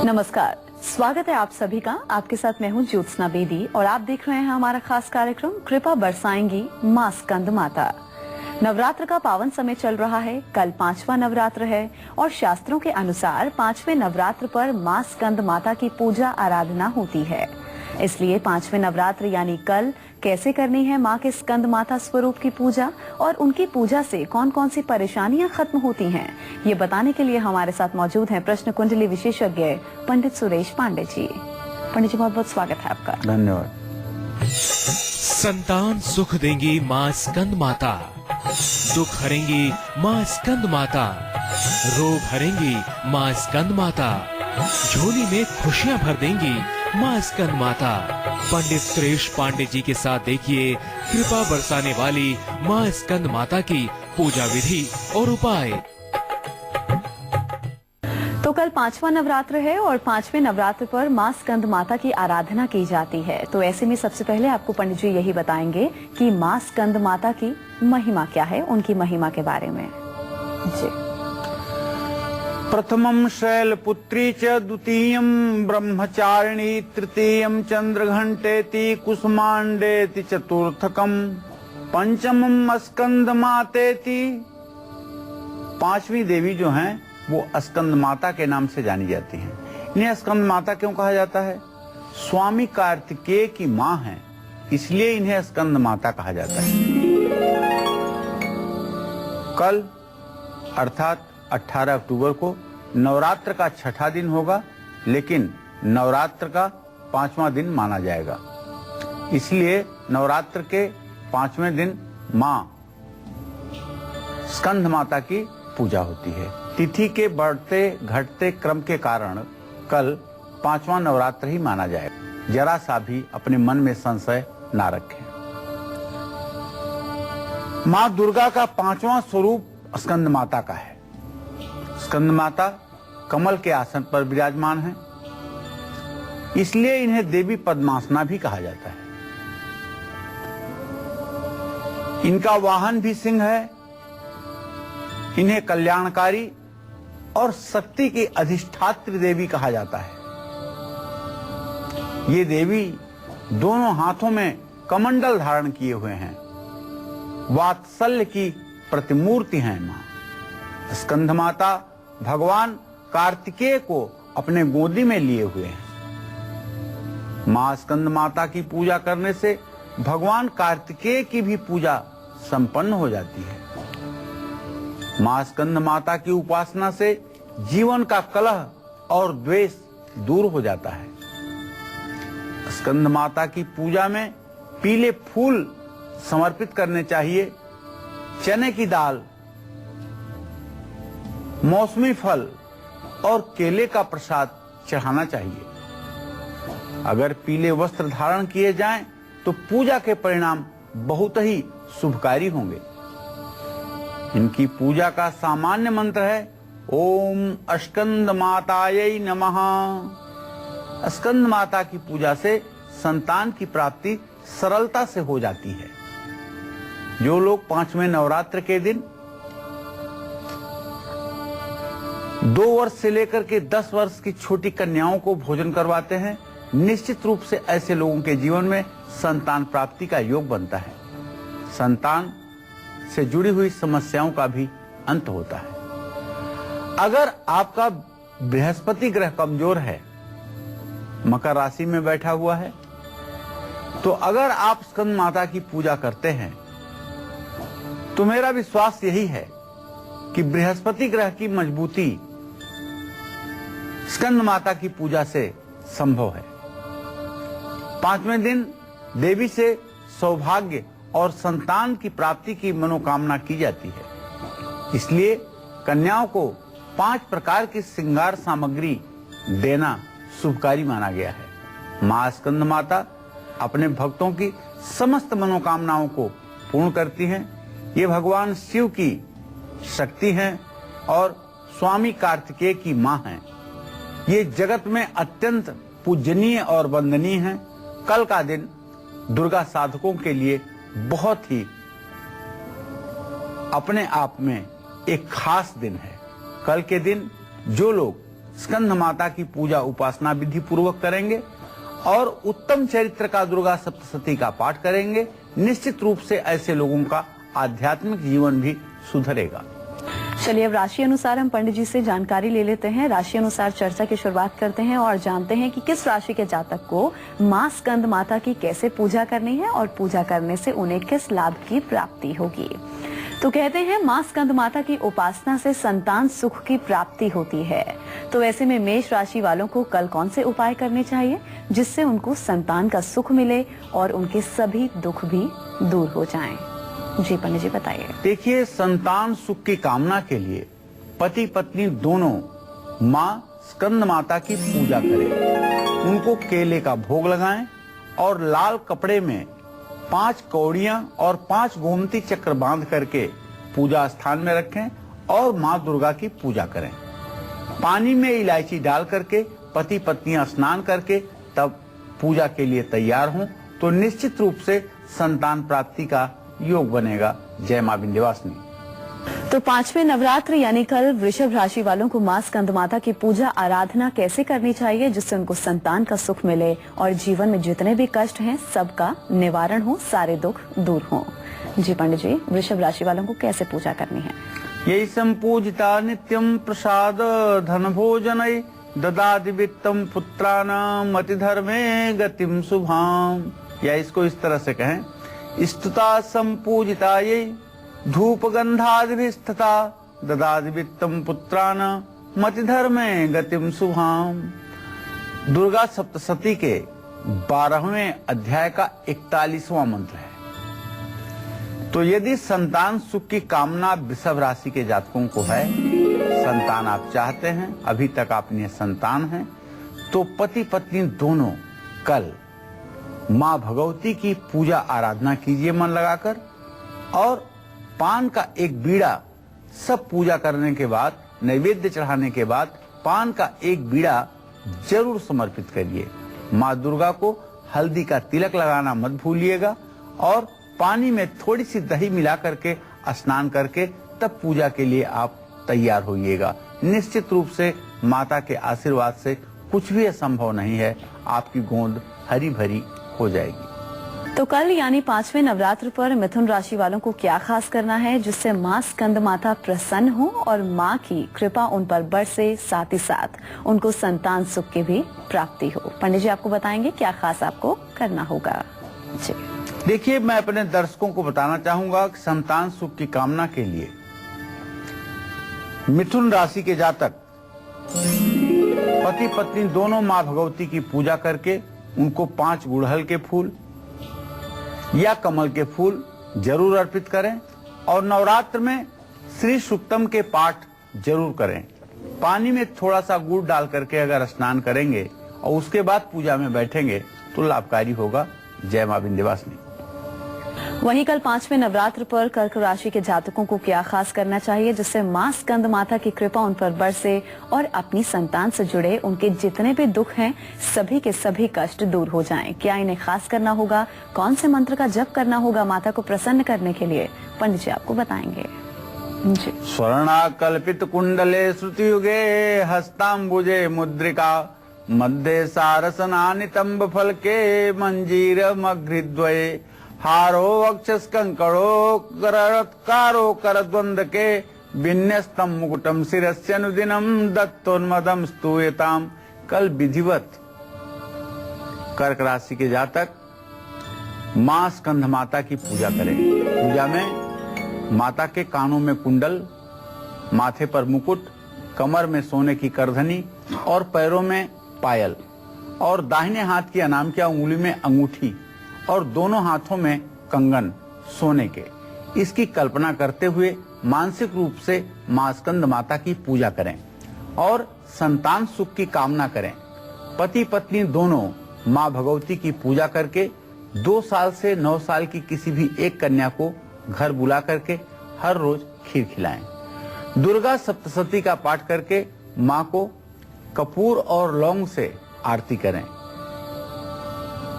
नमस्कार, स्वागत है आप सभी का। आपके साथ मैं हूं ज्योत्सना बेदी और आप देख रहे हैं हमारा खास कार्यक्रम कृपा बरसाएंगी मां स्कंद माता। नवरात्र का पावन समय चल रहा है। कल 5वां नवरात्र है और शास्त्रों के अनुसार 5वें नवरात्र पर मां स्कंद माता की पूजा आराधना होती है। इसलिए 5वें नवरात्र यानी कल कैसे करनी है मां के स्कंद माता स्वरूप की पूजा और उनकी पूजा से कौन कौन सी परेशानियां खत्म होती हैं, ये बताने के लिए हमारे साथ मौजूद हैं प्रश्न कुंडली विशेषज्ञ पंडित सुरेश पांडे जी। पंडित जी, बहुत बहुत स्वागत है आपका। धन्यवाद। संतान सुख देंगी माँ स्कंद माता, दुख हरेंगी माँ स्कंद माता, रोग हरेंगी माँ स्कंद माता, झोली में खुशियाँ भर देंगी माँ स्कंद माता। पंडित सुरेश पांडे जी के साथ देखिए कृपा बरसाने वाली माँ स्कंद माता की पूजा विधि और उपाय। तो कल 5वां नवरात्र है और 5वें नवरात्र पर मां स्कंद माता की आराधना की जाती है। तो ऐसे में सबसे पहले आपको पंडित जी यही बताएंगे कि मां स्कंद माता की महिमा क्या है, उनकी महिमा के बारे में जी। प्रथमं शैलपुत्री च द्वितीयं ब्रह्मचारिणी तृतीयं चंद्रघंटेति कुसुमांडेति चतुर्थकं पंचमं स्कंद मातेति। पांचवी देवी जो हैं वो स्कंद माता के नाम से जानी जाती हैं। इन्हें स्कंद माता क्यों कहा जाता है? स्वामी कार्तिकेय की मां हैं, इसलिए इन्हें स्कंद माता कहा जाता है। कल अर्थात 18 अक्टूबर को नवरात्र का छठा दिन होगा, लेकिन नवरात्र का 5वां दिन माना जाएगा। इसलिए नवरात्र के 5वें दिन मां स्कंद माता की पूजा होती है। तिथि के बढ़ते घटते क्रम के कारण कल 5वां नवरात्र ही माना जाएगा। जरा सा भी अपने मन में संशय ना रखें। मां दुर्गा का 5वां स्वरूप स्कंद माता का है। स्कंद माता कमल के आसन पर विराजमान हैं, इसलिए इन्हें देवी पद्मासना भी कहा जाता है। इनका वाहन भी सिंह है। इन्हें कल्याणकारी और शक्ति की अधिष्ठात्री देवी कहा जाता है। ये देवी दोनों हाथों में कमंडल धारण किए हुए हैं। वात्सल्य की प्रतिमूर्ति हैं मां स्कंद माता। भगवान कार्तिकेय को अपने गोदी में लिए हुए हैं। मां स्कंद माता की पूजा करने से भगवान कार्तिकेय की भी पूजा संपन्न हो जाती है। मां स्कंद माता की उपासना से जीवन का कलह और द्वेष दूर हो जाता है। स्कंद माता की पूजा में पीले फूल समर्पित करने चाहिए। चने की दाल, मौसमी फल और केले का प्रसाद चढ़ाना चाहिए। अगर पीले वस्त्र धारण किए जाएं तो पूजा के परिणाम बहुत ही शुभकारी होंगे। इनकी पूजा का सामान्य मंत्र है ओम स्कंद मातायै नमः। स्कंद माता की पूजा से संतान की प्राप्ति सरलता से हो जाती है। जो लोग 5वें नवरात्र के दिन 2 वर्ष से लेकर के 10 वर्ष की छोटी कन्याओं को भोजन करवाते हैं, निश्चित रूप से ऐसे लोगों के जीवन में संतान प्राप्ति का योग बनता है। संतान से जुड़ी हुई समस्याओं का भी अंत होता है। अगर आपका बृहस्पति ग्रह कमजोर है, मकर राशि में बैठा हुआ है, तो अगर आप स्कंद माता की पूजा करते हैं तो मेरा विश्वास यही है कि बृहस्पति ग्रह की मजबूती स्कंद माता की पूजा से संभव है। 5वें दिन देवी से सौभाग्य और संतान की प्राप्ति की मनोकामना की जाती है। इसलिए कन्याओं को 5 प्रकार की श्रृंगार सामग्री देना शुभकारी माना गया है। मां स्कंद माता अपने भक्तों की समस्त मनोकामनाओं को पूर्ण करती हैं। ये भगवान शिव की शक्ति हैं और स्वामी कार्तिकेय की मां हैं। ये जगत में अत्यंत पूजनीय और वंदनीय हैं। कल का दिन दुर्गा साधकों के लिए बहुत ही अपने आप में एक खास दिन है। कल के दिन जो लोग स्कंद माता की पूजा उपासना विधि पूर्वक करेंगे और उत्तम चरित्र का दुर्गा सप्तशती का पाठ करेंगे, निश्चित रूप से ऐसे लोगों का आध्यात्मिक जीवन भी सुधरेगा। चलिए अब राशि अनुसार हम पंडित जी से जानकारी ले लेते हैं। राशि अनुसार चर्चा की शुरुआत करते हैं और जानते हैं कि किस राशि के जातक को मां स्कंद माता की कैसे पूजा करनी है और पूजा करने से उन्हें किस लाभ की प्राप्ति होगी। तो कहते हैं मां स्कंद माता की उपासना से संतान सुख की प्राप्ति होती है। तो ऐसे में मेष राशि वालों को कल कौन से उपाय करने चाहिए जिससे उनको संतान का सुख मिले और उनके सभी दुख भी दूर हो जाएं? जी पंडित जी बताइए। देखिए, संतान सुख की कामना के लिए पति पत्नी दोनों मां स्कंद माता की पूजा करें, उनको केले का भोग लगाएं और लाल कपड़े में 5 कौड़ियां और 5 गोमती चक्र बांध करके पूजा स्थान में रखें और मां दुर्गा की पूजा करें। पानी में इलायची डाल करके पति पत्नियां स्नान करके तब पूजा के लिए तैयार हों तो निश्चित रूप से संतान प्राप्ति का योग बनेगा। जय मां विंध्यवासिनी। तो 5वें नवरात्र यानी कल वृषभ राशि वालों को मां स्कंद माता की पूजा आराधना कैसे करनी चाहिए जिससे उनको संतान का सुख मिले और जीवन में जितने भी कष्ट हैं सबका निवारण हो, सारे दुख दूर हो। जी पंडित जी, वृषभ राशि वालों को कैसे पूजा करनी है? यही संपूजिता नित्यम प्रसाद धन भोजन ददाति वित्तम पुत्राणाम अति धर्मे गतिम शुभाम। या इसको इस तरह से कहें, स्तुता संपूजिता ये धूप गंधादिभिस्तथा ददाति वित्तम पुत्राणाम मति धर्मे गतिम शुभाम। दुर्गा सप्तशती के 12वें अध्याय का 41वां मंत्र है। तो यदि संतान सुख की कामना वृषभ राशि के जातकों को है, संतान आप चाहते हैं, अभी तक आप संतान हैं, तो पति पत्नी दोनों कल मां भगवती की पूजा आराधना कीजिए मन लगाकर और पान का एक बीड़ा सब पूजा करने के बाद, नैवेद्य चढ़ाने के बाद पान का एक बीड़ा जरूर समर्पित करिए। मां दुर्गा को हल्दी का तिलक लगाना मत भूलिएगा और पानी में थोड़ी सी दही मिला करके स्नान करके तब पूजा के लिए आप तैयार होइएगा। निश्चित रूप से माता के आशीर्वाद से कुछ भी असंभव नहीं है, आपकी गोद हरी भरी हो जाएगी। तो कल यानी 5वें नवरात्र पर मिथुन राशि वालों को क्या खास करना है जिससे मां स्कंद माता प्रसन्न हो और मां की कृपा उन पर बरसे, साथ ही साथ उनको संतान सुख की भी प्राप्ति हो? पंडित जी आपको बताएंगे क्या खास आपको करना होगा। जी देखिए, मैं अपने दर्शकों को बताना चाहूंगा कि संतान सुख की कामना के लिए मिथुन राशि के जातक पति पत्नी दोनों मां भगवती की पूजा करके उनको 5 गुड़हल के फूल या कमल के फूल जरूर अर्पित करें और नवरात्र में श्री सूक्तम के पाठ जरूर करें। पानी में थोड़ा सा गुड़ डाल करके अगर स्नान करेंगे और उसके बाद पूजा में बैठेंगे तो लाभकारी होगा। जय मां विंध्यवासिनी। वहीं कल 5वें नवरात्र पर कर्क राशि के जातकों को क्या खास करना चाहिए जिससे मां स्कंद माता की कृपा उन पर बरसे और अपनी संतान से जुड़े उनके जितने भी दुख हैं सभी के सभी कष्ट दूर हो जाएं? क्या इन्हें खास करना होगा? कौन से मंत्र का जप करना होगा माता को प्रसन्न करने के लिए? पंडित जी आपको बताएंगे। जी स्वर्णाकल्पित कुंडले श्रुतियुगे हस्ताम्बुजे मुद्रिका मध्ये सारसना नितंब फलके मंजीर मघ्रिद्वये हारो वक्षस कंकड़ो करत्कारो करद्वंद के विन्यस्तम मुकुटम शिरस्य अनुदिनम दत्तोन्मदम स्तूयताम। कल विधिवत कर्क राशि के जातक मां स्कंद माता की पूजा करें। पूजा में माता के कानों में कुंडल, माथे पर मुकुट, कमर में सोने की करधनी और पैरों में पायल और दाहिने हाथ की अनामिका उंगली में अंगूठी और दोनों हाथों में कंगन सोने के, इसकी कल्पना करते हुए मानसिक रूप से मां स्कंद माता की पूजा करें और संतान सुख की कामना करें। पति पत्नी दोनों मां भगवती की पूजा करके 2 साल से 9 साल की किसी भी एक कन्या को घर बुला करके हर रोज खीर खिलाएं। दुर्गा सप्तशती का पाठ करके मां को कपूर और लौंग से आरती करें।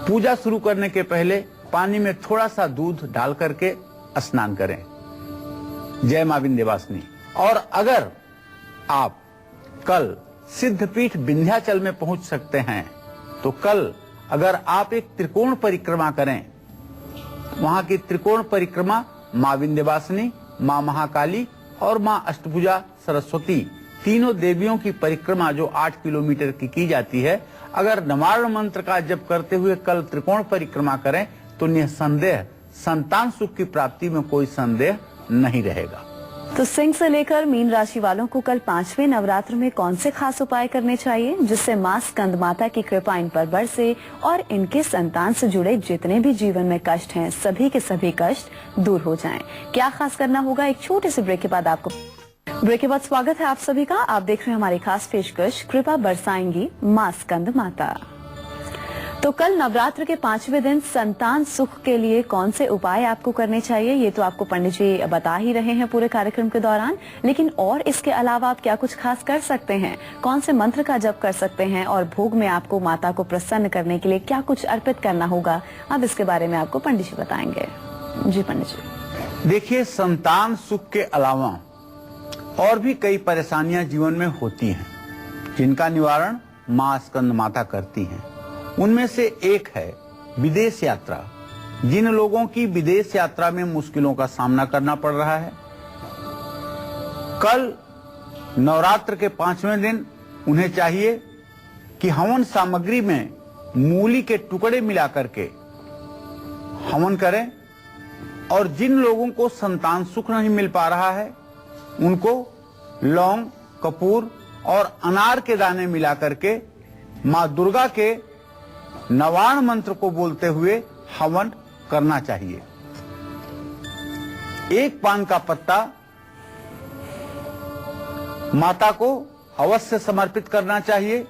पूजा शुरू करने के पहले पानी में थोड़ा सा दूध डाल करके स्नान करें। जय मां विंध्यवासिनी। और अगर आप कल सिद्धपीठ विंध्याचल में पहुंच सकते हैं तो कल अगर आप एक त्रिकोण परिक्रमा करें, वहां की त्रिकोण परिक्रमा मां विंध्यवासिनी, मां महाकाली और मां अष्टभुजा सरस्वती तीनों देवियों की परिक्रमा जो 8 किलोमीटर की जाती है, अगर नवारण मंत्र का जप करते हुए कल त्रिकोण परिक्रमा करें तो निसंदेह संतान सुख की प्राप्ति में कोई संदेह नहीं रहेगा। तो सिंह से लेकर मीन राशि वालों को कल 5वें नवरात्र में कौन से खास उपाय करने चाहिए जिससे मां स्कंद माता की कृपा इन पर बरसे और इनके संतान से जुड़े जितने भी जीवन में कष्ट हैं सभी के सभी कष्ट दूर हो जाएं? क्या खास करना होगा, एक छोटे से ब्रेक के बाद आपको ब्रेक के बाद स्वागत है आप सभी का। आप देख रहे हैं हमारी खास पेशकश कृपा बरसाएंगी मां स्कंद माता। तो कल नवरात्र के 5वें दिन संतान सुख के लिए कौन से उपाय आपको करने चाहिए ये तो आपको पंडित जी बता ही रहे हैं पूरे कार्यक्रम के दौरान, लेकिन और इसके अलावा आप क्या कुछ खास कर सकते हैं, कौन से मंत्र का जप कर सकते हैं और भोग में आपको माता को प्रसन्न करने के लिए क्या कुछ अर्पित करना होगा, अब इसके बारे में आपको पंडित जी बताएंगे। जी पंडित जी। देखिए, संतान सुख के अलावा और भी कई परेशानियां जीवन में होती हैं जिनका निवारण मां स्कंद माता करती हैं। उनमें से एक है विदेश यात्रा। जिन लोगों की विदेश यात्रा में मुश्किलों का सामना करना पड़ रहा है, कल नवरात्र के 5वें दिन उन्हें चाहिए कि हवन सामग्री में मूली के टुकड़े मिला करके हवन करें और जिन लोगों को संतान सुख नहीं मिल पा रहा है उनको लौंग, कपूर और अनार के दाने मिला करके मां दुर्गा के नवारण मंत्र को बोलते हुए हवन करना चाहिए। एक पान का पत्ता माता को अवश्य समर्पित करना चाहिए।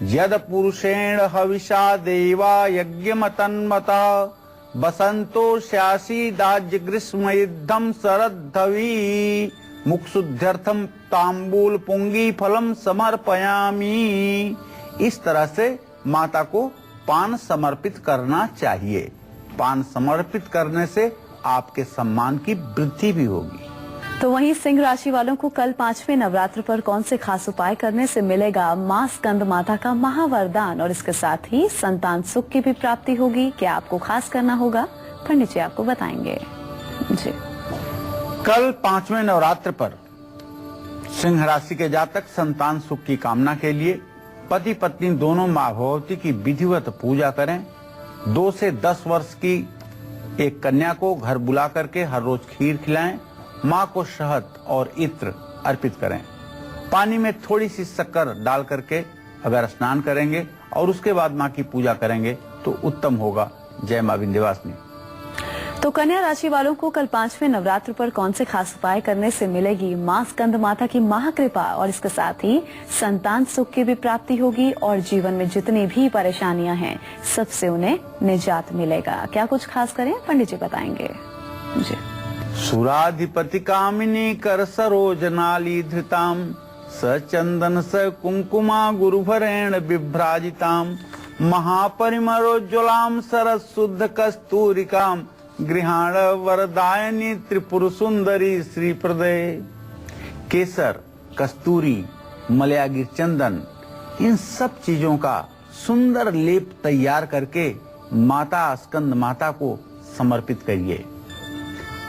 यद पुरुषेण हविषा देवा यज्ञमतन्मता बसंतो श्यासी दाज्य ग्रीष्म युद्धम शरद्धवी मुक्षुध्यर्थम तांबूल पुंगी फलम समर्पयामी। इस तरह से माता को पान समर्पित करना चाहिए। पान समर्पित करने से आपके सम्मान की वृद्धि भी होगी। तो वहीं सिंह राशि वालों को कल 5वें नवरात्र पर कौन से खास उपाय करने से मिलेगा मां स्कंद माता का महावरदान और इसके साथ ही संतान सुख की भी प्राप्ति होगी, क्या आपको खास करना होगा, पंडित जी आपको बताएंगे। जी। कल 5वें नवरात्र पर सिंह राशि के जातक संतान सुख की कामना के लिए पति पत्नी दोनों मां भगवती की विधिवत पूजा करें। 2 से 10 वर्ष की एक कन्या को घर बुला करके हर रोज खीर खिलाएं। मां को शहद और इत्र अर्पित करें। पानी में थोड़ी सी शक्कर डाल करके अगर स्नान करेंगे और उसके बाद मां की पूजा करेंगे तो उत्तम होगा। जय मां विंध्यवासिनी। तो कन्या राशि वालों को कल 5वें नवरात्र पर कौन से खास उपाय करने से मिलेगी मां स्कंद माता की महाकृपा और इसके साथ ही संतान सुख की भी प्राप्ति होगी और जीवन में जितनी भी परेशानियां हैं सबसे उन्हें निजात मिलेगा, क्या कुछ खास करें, पंडित जी बताएंगे। जी। सुराधिपति कामिनी कर सरोजनाली धृताम सचंदन स कुंकुमा गुरुभरेण विभ्राजिताम महापरिमरोज्ज्वलाम सरस्शुद्ध कस्तूरिकाम गृहाण वरदायनी त्रिपुर सुंदरी श्री प्रदय। केसर, कस्तूरी, मलयागिर चंदन, इन सब चीजों का सुंदर लेप तैयार करके माता स्कंद माता को समर्पित करिए।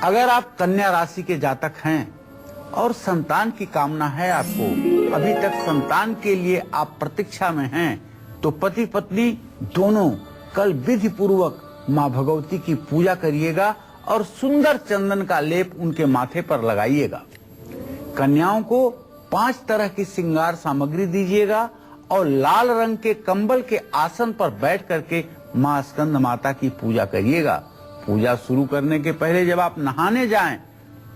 अगर आप कन्या राशि के जातक हैं और संतान की कामना है आपको, अभी तक संतान के लिए आप प्रतीक्षा में हैं, तो पति पत्नी दोनों कल विधि पूर्वक मां भगवती की पूजा करिएगा और सुंदर चंदन का लेप उनके माथे पर लगाइएगा। कन्याओं को 5 तरह की श्रृंगार सामग्री दीजिएगा और लाल रंग के कंबल के आसन पर बैठ करके मां स्कंद माता की पूजा करिएगा। पूजा शुरू करने के पहले जब आप नहाने जाएं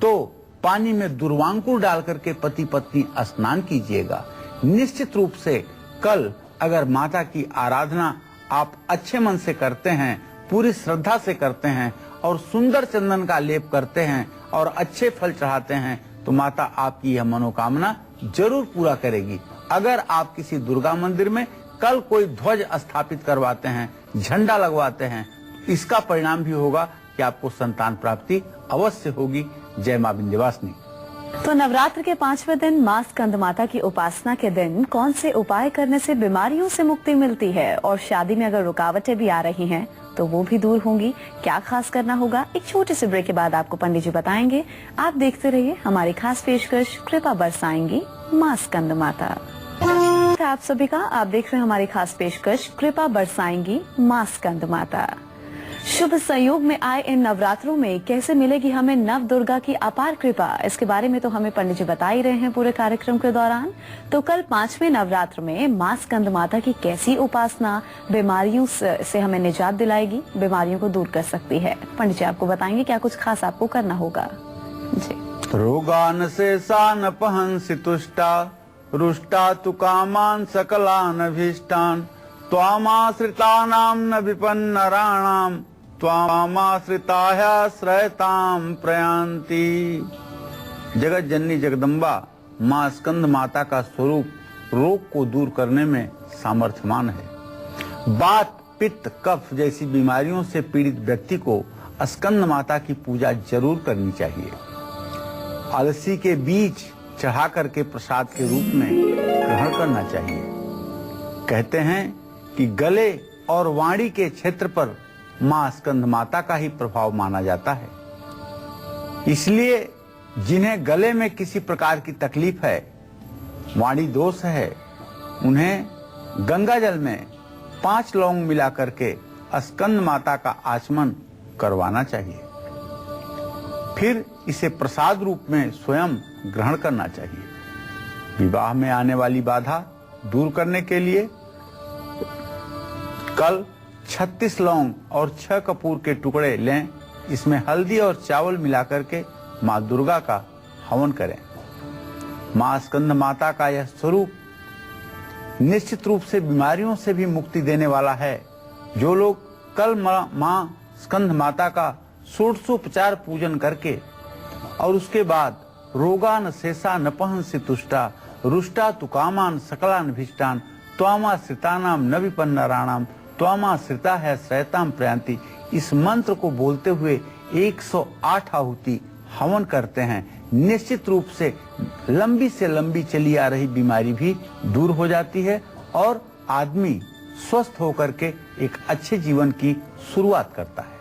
तो पानी में दुर्वांकुर डाल करके पति पत्नी स्नान कीजिएगा। निश्चित रूप से कल अगर माता की आराधना आप अच्छे मन से करते हैं, पूरी श्रद्धा से करते हैं और सुंदर चंदन का लेप करते हैं और अच्छे फल चढ़ाते हैं तो माता आपकी यह मनोकामना जरूर पूरा करेगी। अगर आप किसी दुर्गा मंदिर में कल कोई ध्वज स्थापित करवाते हैं, झंडा लगवाते हैं, इसका परिणाम भी होगा कि आपको संतान प्राप्ति अवश्य होगी। जय मां विंध्यवासिनी। तो नवरात्र के 5वें दिन मां स्कंद माता की उपासना के दिन कौन से उपाय करने से बीमारियों से मुक्ति मिलती है और शादी में अगर रुकावटें भी आ रही हैं तो वो भी दूर होंगी, क्या खास करना होगा, एक छोटे से ब्रेक के बाद आपको पंडित जी बताएंगे। आप देखते रहिए हमारी खास पेशकश कृपा बरसाएंगी मां स्कंद माता। आप सभी का आप देख रहे हैं हमारी खास पेशकश कृपा बरसाएंगी मां स्कंद माता। शुभ संयोग में आए इन नवरात्रों में कैसे मिलेगी हमें नव दुर्गा की अपार कृपा, इसके बारे में तो हमें पंडित जी बता ही रहे हैं पूरे कार्यक्रम के दौरान। तो कल 5वें नवरात्र में मां स्कंद माता की कैसी उपासना बीमारियों से हमें निजात दिलाएगी, बीमारियों को दूर कर सकती है, पंडित जी आपको बताएंगे क्या कुछ खास आपको करना होगा जी। रोगान से सान पहंसि तुष्टा रुष्टा तु कामान सकलान अभीष्टान त्वामाश्रितानां न विपन्नराणां त्वामाश्रिताश्रयतां प्रयान्ति। जगत जननी जगदम्बा मां स्कंद माता का स्वरूप रोग को दूर करने में सामर्थ्यवान है। वात, पित्त, कफ जैसी बीमारियों से पीड़ित व्यक्ति को स्कंद माता की पूजा जरूर करनी चाहिए। अलसी के बीज चढ़ा करके प्रसाद के रूप में ग्रहण करना चाहिए। कहते हैं कि गले और वाणी के क्षेत्र पर मां स्कंद माता का ही प्रभाव माना जाता है। इसलिए जिन्हें गले में किसी प्रकार की तकलीफ है, वाणी दोष है, उन्हें गंगा जल में 5 लौंग मिला करके स्कंद माता का आचमन करवाना चाहिए। फिर इसे प्रसाद रूप में स्वयं ग्रहण करना चाहिए। विवाह में आने वाली बाधा दूर करने के लिए कल 36 लौंग और 6 कपूर के टुकड़े लें, इसमें हल्दी और चावल मिलाकर के मां दुर्गा का हवन करें। मां स्कंद माता का यह स्वरूप निश्चित रूप से बीमारियों से भी मुक्ति देने वाला है। जो लोग कल मां स्कंद माता का षोडशोपचार पूजन करके और उसके बाद रोगान शेषा नपहंसि तुष्टा रुष्टा तु कामान सकलान भीष्टान त्वामाश्रितानां न विपन्नराणां त्वामाश्रिता है श्रयतां प्रयान्ति, इस मंत्र को बोलते हुए 108 आहुति हवन करते हैं। निश्चित रूप से लंबी से लंबी चली आ रही बीमारी भी दूर हो जाती है और आदमी स्वस्थ होकर के एक अच्छे जीवन की शुरुआत करता है।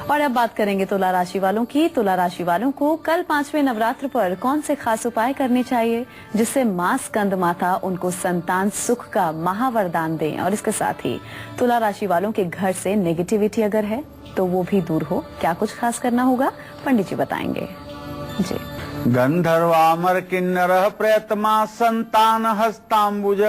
और अब बात करेंगे तुला राशि वालों की। तुला राशि वालों को कल 5वें नवरात्र पर कौन से खास उपाय करने चाहिए जिससे मां स्कंद माता उनको संतान सुख का महावरदान दें और इसके साथ ही तुला राशि वालों के घर से नेगेटिविटी अगर है तो वो भी दूर हो, क्या कुछ खास करना होगा पंडित जी बताएंगे जी। गंधर्वामर किन्नरः प्रयत्मा संतान हस्तांबुज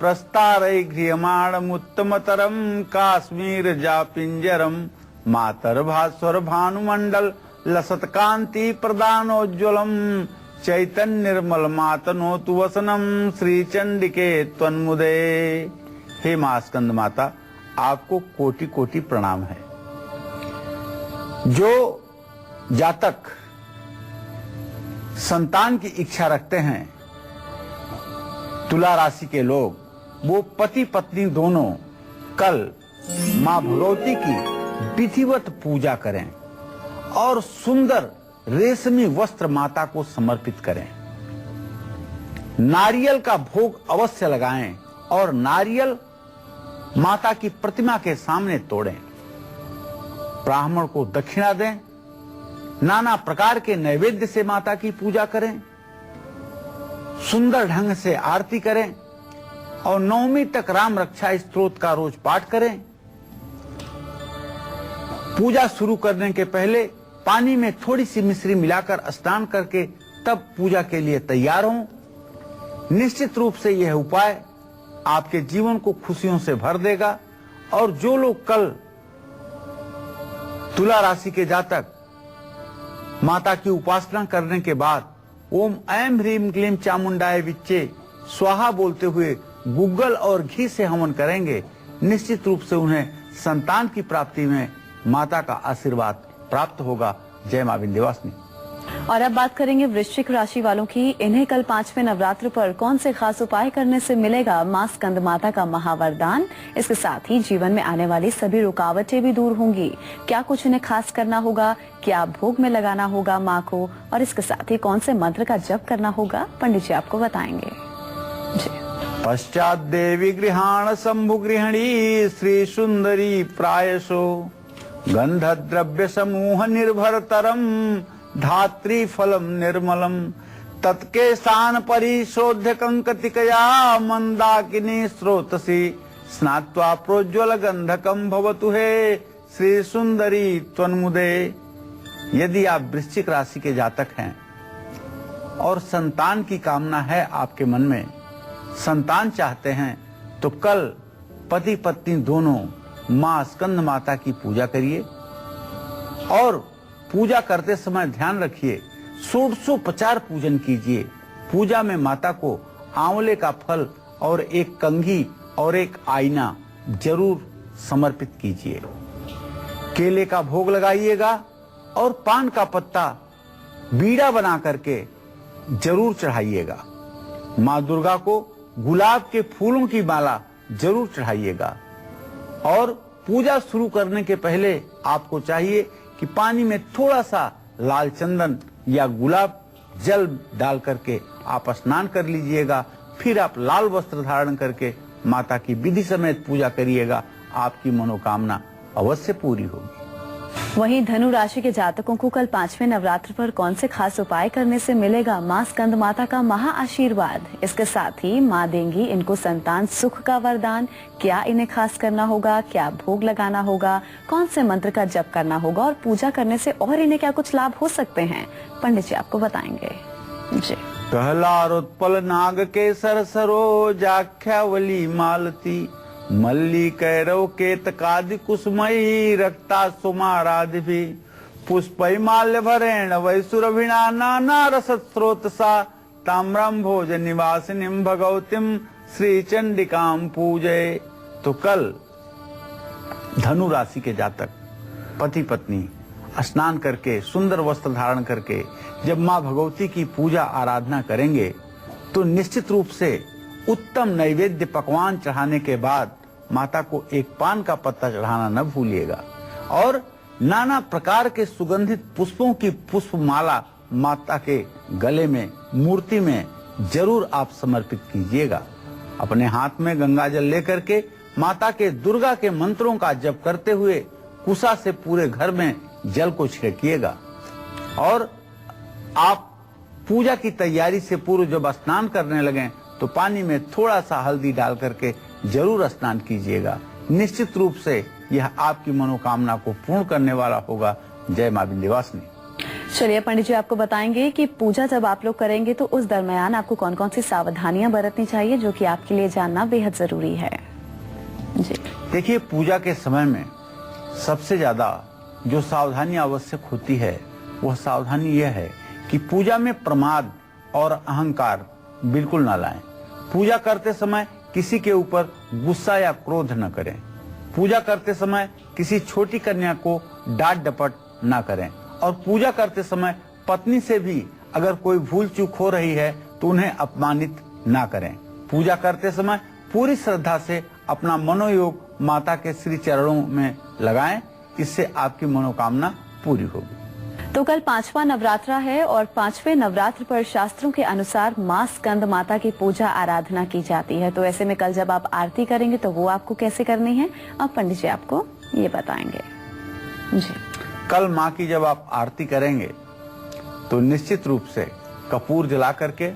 प्रस्तारै गृह्यमाणम् उत्तमतरं काश्मीर जापिंजरम मातर भास्वर भानुमंडल लसत कांति प्रदानोज्वलम चैतन्य निर्मल मातनोतु वसनम श्री चंडिके त्वन्मुदे। हे मां स्कंद माता, आपको कोटि कोटि प्रणाम है। जो जातक संतान की इच्छा रखते हैं, तुला राशि के लोग, वो पति पत्नी दोनों कल मां भगवती की विधिवत पूजा करें और सुंदर रेशमी वस्त्र माता को समर्पित करें। नारियल का भोग अवश्य लगाएं और नारियल माता की प्रतिमा के सामने तोड़ें। ब्राह्मण को दक्षिणा दें। नाना प्रकार के नैवेद्य से माता की पूजा करें। सुंदर ढंग से आरती करें और 9वीं तक राम रक्षा स्तोत्र का रोज पाठ करें। पूजा शुरू करने के पहले पानी में थोड़ी सी मिश्री मिलाकर स्नान करके तब पूजा के लिए तैयार हों। निश्चित रूप से यह उपाय आपके जीवन को खुशियों से भर देगा। और जो लोग कल तुला राशि के जातक माता की उपासना करने के बाद ओम ऐं ह्रीं क्लीं चामुंडाय विच्चे स्वाहा बोलते हुए गुग्गल और घी से हवन करेंगे, निश्चित रूप से उन्हें संतान की प्राप्ति में माता का आशीर्वाद प्राप्त होगा। जय मां विंध्यवासिनी। और अब बात करेंगे वृश्चिक राशि वालों की। इन्हें कल 5वें नवरात्र पर कौन से खास उपाय करने से मिलेगा मां स्कंद माता का महावरदान। इसके साथ ही जीवन में आने वाली सभी रुकावटें भी दूर होंगी। क्या कुछ इन्हें खास करना होगा, क्या भोग में लगाना होगा माँ को, और इसके साथ ही कौन से मंत्र का जप करना होगा, पंडित जी आपको बताएंगे। जी। पश्चात देवी गृहाण शंभु गृहिणी श्री सुंदरी प्रायशो गंध द्रव्य समूह निर्भरतरम धात्री फलम निर्मलम तत्के स्थान परिशोध्य कंकतिकया मंदाकिनी स्रोतसी स्नात्वा प्रोज्वल गंधकम भवतु हे श्री सुंदरी त्वन्मुदे। यदि आप वृश्चिक राशि के जातक हैं और संतान की कामना है आपके मन में, संतान चाहते हैं, तो कल पति पत्नी दोनों मां स्कंद माता की पूजा करिए और पूजा करते समय ध्यान रखिए षोडशोपचार पूजन कीजिए। पूजा में माता को आंवले का फल और एक कंघी और एक आईना जरूर समर्पित कीजिए। केले का भोग लगाइएगा और पान का पत्ता बीड़ा बना करके जरूर चढ़ाइएगा। मां दुर्गा को गुलाब के फूलों की माला जरूर चढ़ाइएगा। और पूजा शुरू करने के पहले आपको चाहिए कि पानी में थोड़ा सा लाल चंदन या गुलाब जल डाल करके आप स्नान कर लीजिएगा। फिर आप लाल वस्त्र धारण करके माता की विधि समेत पूजा करिएगा। आपकी मनोकामना अवश्य पूरी होगी। वहीं धनु राशि के जातकों को कल 5वें नवरात्र पर कौन से खास उपाय करने से मिलेगा मां स्कंद माता का महा आशीर्वाद। इसके साथ ही मां देंगी इनको संतान सुख का वरदान। क्या इन्हें खास करना होगा, क्या भोग लगाना होगा, कौन से मंत्र का जप करना होगा और पूजा करने से और इन्हें क्या कुछ लाभ हो सकते हैं, पंडित जी आपको बताएंगे। जी। कहलारोत्पल नाग केसर सरोजाख्यावली मालती मल्ली कैरव केतकादि कुसुमयी रक्ता सुमारादि भी पुष्पै माल्य भरेण वैसुरभिना नाना रसत स्रोतसा ताम्रम भोज निवासिनीं भगवतीं श्री चंडिकां पूजय। तो कल धनु राशि के जातक पति पत्नी स्नान करके सुंदर वस्त्र धारण करके जब मां भगवती की पूजा आराधना करेंगे तो निश्चित रूप से उत्तम नैवेद्य पकवान चढ़ाने के बाद माता को एक पान का पत्ता चढ़ाना न भूलिएगा और नाना प्रकार के सुगंधित पुष्पों की पुष्पमाला माता के गले में मूर्ति में जरूर आप समर्पित कीजिएगा। अपने हाथ में गंगा जल लेकर के माता के दुर्गा के मंत्रों का जप करते हुए कुशा से पूरे घर में जल को छिड़किएगा और आप पूजा की तैयारी से पूर्व जब स्नान करने लगें तो पानी में थोड़ा सा हल्दी डाल करके जरूर स्नान कीजिएगा। निश्चित रूप से यह आपकी मनोकामना को पूर्ण करने वाला होगा। जय मां विंध्यवासिनी। चलिए पंडित जी आपको बताएंगे कि पूजा जब आप लोग करेंगे तो उस दरमियान आपको कौन कौन सी सावधानियां बरतनी चाहिए जो कि आपके लिए जानना बेहद जरूरी है। जी। देखिए, पूजा के समय में सबसे ज्यादा जो सावधानी आवश्यक होती है वह सावधानी यह है कि पूजा में प्रमाद और अहंकार बिल्कुल ना लाएं। पूजा करते समय किसी के ऊपर गुस्सा या क्रोध न करें। पूजा करते समय किसी छोटी कन्या को डांट डपट न करें और पूजा करते समय पत्नी से भी अगर कोई भूल चूक हो रही है तो उन्हें अपमानित न करें। पूजा करते समय पूरी श्रद्धा से अपना मनोयोग माता के श्री चरणों में लगाएं। इससे आपकी मनोकामना पूरी होगी। तो कल 5वां नवरात्रा है और 5वें नवरात्र पर शास्त्रों के अनुसार मां स्कंद माता की पूजा आराधना की जाती है। तो ऐसे में कल जब आप आरती करेंगे तो वो आपको कैसे करनी है, अब पंडित जी आपको ये बताएंगे। जी। कल मां की जब आप आरती करेंगे तो निश्चित रूप से कपूर जला करके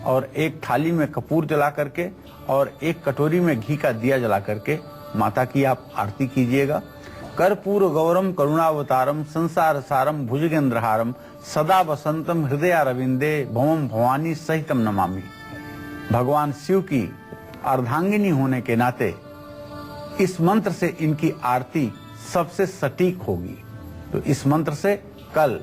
और एक थाली में कपूर जला करके और एक कटोरी में घी का दिया जला करके माता की आप आरती कीजिएगा। कर्पूर गौरम करुणावतारम संसार सारम भुजगेंद्रहारम सदा वसंतम हृदय अरविंदे भवम भवानी सहितम नमामि। भगवान शिव की अर्धांगिनी होने के नाते इस मंत्र से इनकी आरती सबसे सटीक होगी। तो इस मंत्र से कल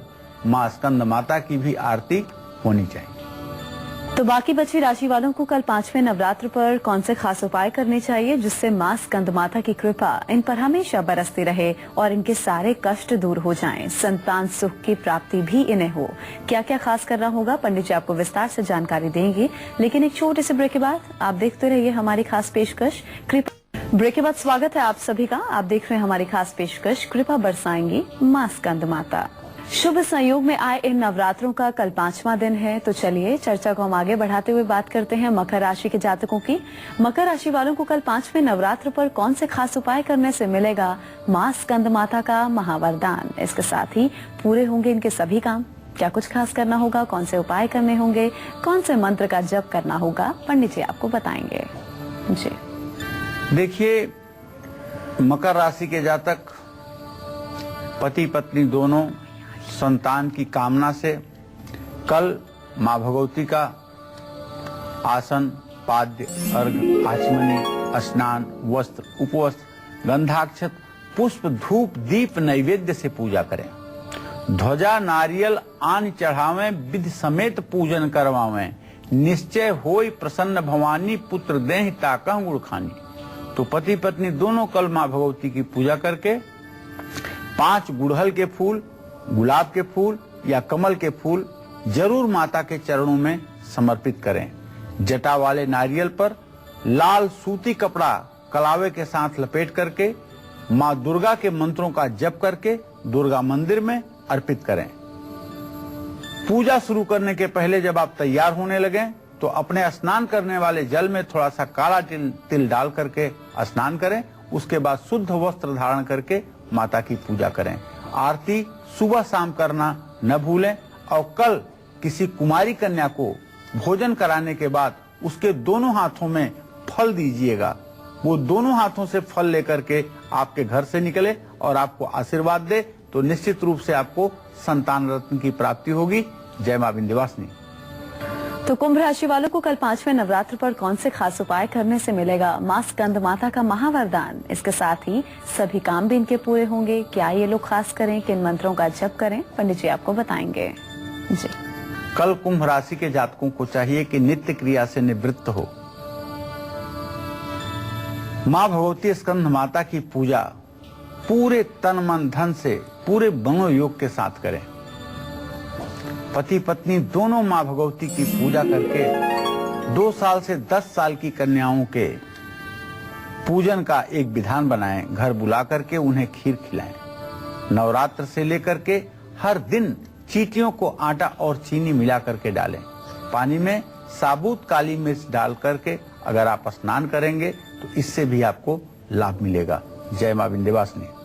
मां स्कंद माता की भी आरती होनी चाहिए। तो बाकी बची राशि वालों को कल 5वें नवरात्र पर कौन से खास उपाय करने चाहिए जिससे मां स्कंद माता की कृपा इन पर हमेशा बरसती रहे और इनके सारे कष्ट दूर हो जाएं, संतान सुख की प्राप्ति भी इन्हें हो। क्या क्या खास करना होगा, पंडित जी आपको विस्तार से जानकारी देंगे, लेकिन एक छोटे से ब्रेक के बाद आप देखते रहिए हमारी खास पेशकश कृपा। ब्रेक के बाद स्वागत है आप सभी का। आप देख रहे हैं हमारी खास पेशकश कृपा बरसाएंगी मां स्कंद माता। शुभ संयोग में आए इन नवरात्रों का कल 5वां दिन है, तो चलिए चर्चा को हम आगे बढ़ाते हुए बात करते हैं मकर राशि के जातकों की। मकर राशि वालों को कल 5वें नवरात्र पर कौन से खास उपाय करने से मिलेगा मां स्कंद माता का महावरदान। इसके साथ ही पूरे होंगे इनके सभी काम। क्या कुछ खास करना होगा, कौन से उपाय करने होंगे, कौन से मंत्र का जप करना होगा, पंडित जी आपको बताएंगे। जी देखिए, मकर राशि के जातक पति पत्नी दोनों संतान की कामना से कल मां भगवती का आसन, पाद्य, अर्घ, आचमनी, स्नान, वस्त्र, उपवस्त्र, गंधाक्षत, पुष्प, धूप, दीप, नैवेद्य से पूजा करें। ध्वजा, नारियल, आन चढ़ावें, विधि समेत पूजन करवावें। निश्चय होई प्रसन्न भवानी, पुत्र देहि ताकह गुड़ खानी। तो पति पत्नी दोनों कल मां भगवती की पूजा करके 5 गुड़हल के फूल, गुलाब के फूल या कमल के फूल जरूर माता के चरणों में समर्पित करें। जटा वाले नारियल पर लाल सूती कपड़ा कलावे के साथ लपेट करके मां दुर्गा के मंत्रों का जप करके दुर्गा मंदिर में अर्पित करें। पूजा शुरू करने के पहले जब आप तैयार होने लगें तो अपने स्नान करने वाले जल में थोड़ा सा काला तिल डाल करके स्नान करें। उसके बाद शुद्ध वस्त्र धारण करके माता की पूजा करें। आरती सुबह शाम करना न भूलें और कल किसी कुमारी कन्या को भोजन कराने के बाद उसके दोनों हाथों में फल दीजिएगा। वो दोनों हाथों से फल लेकर के आपके घर से निकले और आपको आशीर्वाद दे तो निश्चित रूप से आपको संतान रत्न की प्राप्ति होगी। जय मां विंध्यवासिनी। तो कुंभ राशि वालों को कल 5वें नवरात्र पर कौन से खास उपाय करने से मिलेगा मां स्कंद माता का महावरदान। इसके साथ ही सभी काम भी इनके पूरे होंगे। क्या ये लोग खास करें, किन मंत्रों का जप करें, पंडित जी आपको बताएंगे। जी कल कुंभ राशि के जातकों को चाहिए कि नित्य क्रिया से निवृत्त हो मां भगवती स्कंद माता की पूजा पूरे तन मन धन से, पूरे मनोयोग के साथ करें। पति पत्नी दोनों मां भगवती की पूजा करके 2 साल से 10 साल की कन्याओं के पूजन का एक विधान बनाएं। घर बुला करके उन्हें खीर खिलाएं। नवरात्र से लेकर के हर दिन चींटियों को आटा और चीनी मिला करके डालें। पानी में साबुत काली मिर्च डाल करके अगर आप स्नान करेंगे तो इससे भी आपको लाभ मिलेगा। जय मां विंध्यवासिनी।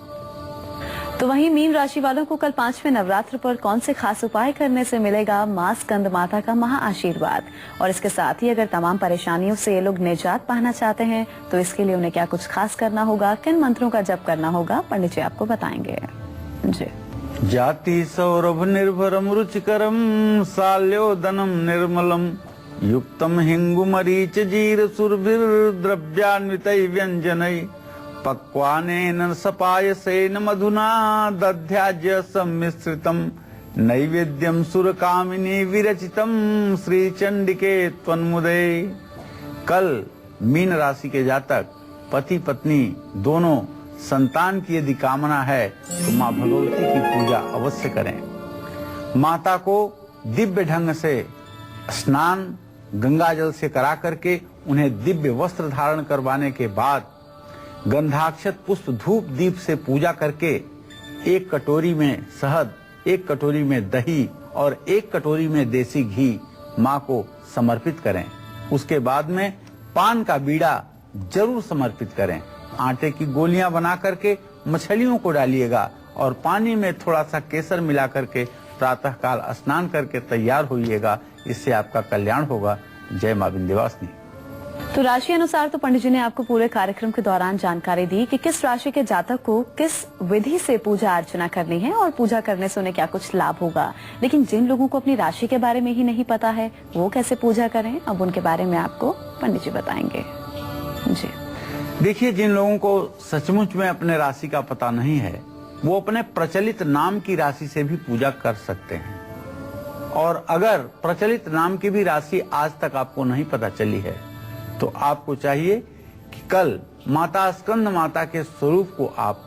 तो वहीं मीन राशि वालों को कल 5वें नवरात्र पर कौन से खास उपाय करने से मिलेगा मां स्कंद माता का महा आशीर्वाद। और इसके साथ ही अगर तमाम परेशानियों से ये लोग निजात पाना चाहते हैं तो इसके लिए उन्हें क्या कुछ खास करना होगा, किन मंत्रों का जप करना होगा, पंडित जी आपको बताएंगे। जी जाति सौरभ निर्भरम रुचिकरम साल्योदनम निर्मलम युक्तम हिंगु मरीच जीर सुरभिर द्रव्यान्वितै व्यंजनै पक्वानेन सपायसेन मधुना दध्याज्य सम्मिश्रितम नैवेद्यम सुरकामिनी विरचितम श्री चंडिके त्वन्मुदे। कल मीन राशि के जातक पति पत्नी दोनों संतान की यदि कामना है तो मां भगवती की पूजा अवश्य करें। माता को दिव्य ढंग से स्नान गंगा जल से करा करके उन्हें दिव्य वस्त्र धारण करवाने के बाद गंधाक्षत पुष्प धूप दीप से पूजा करके 1 कटोरी में शहद, 1 कटोरी में दही और 1 कटोरी में देसी घी मां को समर्पित करें। उसके बाद में पान का बीड़ा जरूर समर्पित करें। आटे की गोलियां बना करके मछलियों को डालिएगा और पानी में थोड़ा सा केसर मिला करके प्रातः काल स्नान करके तैयार होइएगा। इससे आपका कल्याण होगा। जय मां विंध्यवासिनी। तो राशि अनुसार तो पंडित जी ने आपको पूरे कार्यक्रम के दौरान जानकारी दी कि किस राशि के जातक को किस विधि से पूजा अर्चना करनी है और पूजा करने से उन्हें क्या कुछ लाभ होगा। लेकिन जिन लोगों को अपनी राशि के बारे में ही नहीं पता है वो कैसे पूजा करें, अब उनके बारे में आपको पंडित जी बताएंगे। जी देखिए, जिन लोगों को सचमुच में अपने राशि का पता नहीं है वो अपने प्रचलित नाम की राशि से भी पूजा कर सकते हैं और अगर प्रचलित नाम की भी राशि आज तक आपको नहीं पता चली है तो आपको चाहिए कि कल माता स्कंद माता के स्वरूप को आप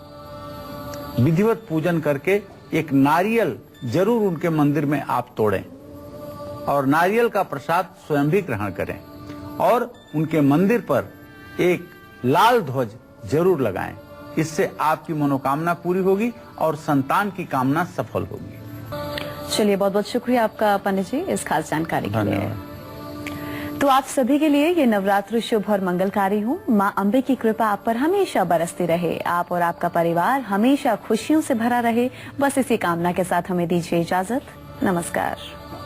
विधिवत पूजन करके एक नारियल जरूर उनके मंदिर में आप तोड़ें और नारियल का प्रसाद स्वयं भी ग्रहण करें और उनके मंदिर पर एक लाल ध्वज जरूर लगाएं। इससे आपकी मनोकामना पूरी होगी और संतान की कामना सफल होगी। चलिए, बहुत बहुत शुक्रिया आपका पंडित जी इस खास जानकारी के लिए। धन्यवाद। तो आप सभी के लिए ये नवरात्र शुभ और मंगलकारी हो। माँ अम्बे की कृपा आप पर हमेशा बरसती रहे, आप और आपका परिवार हमेशा खुशियों से भरा रहे। बस इसी कामना के साथ हमें दीजिए इजाजत। नमस्कार।